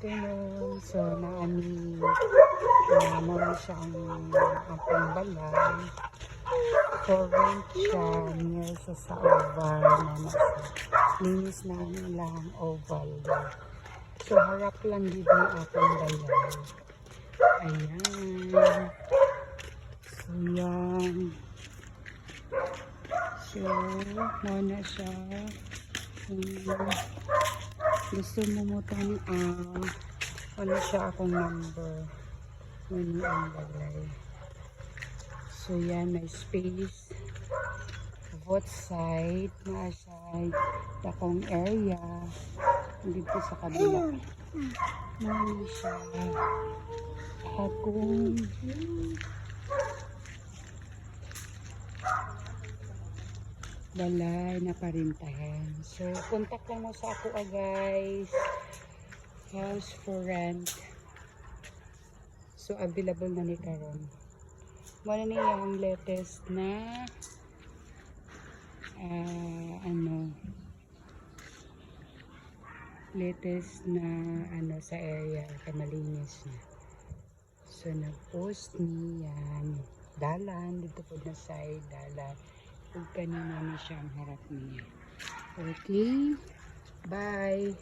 afternoon. So, naani meron siyang akong balay. For rent siya near sa oval na nasa linis na nilang oval. So, harap lang dito ang akong balay. Ayan. So, yan. So, muna siya. Gusto mo mo itong wala siya akong number. Yun ang balay. So, yan. May space. Both side. Maaside. Takong area. Dito sa kabila. Muna siya. Akong balay na parintahan. So, contact lang mo sa ako guys. House for rent. So, available na ni karon. Wala niya ang latest na sa area kamalinis niya. So, nag-post niyan. Dalan, dito po na side, dalan. Kung kanina na siya ang harap niya. Okay, bye!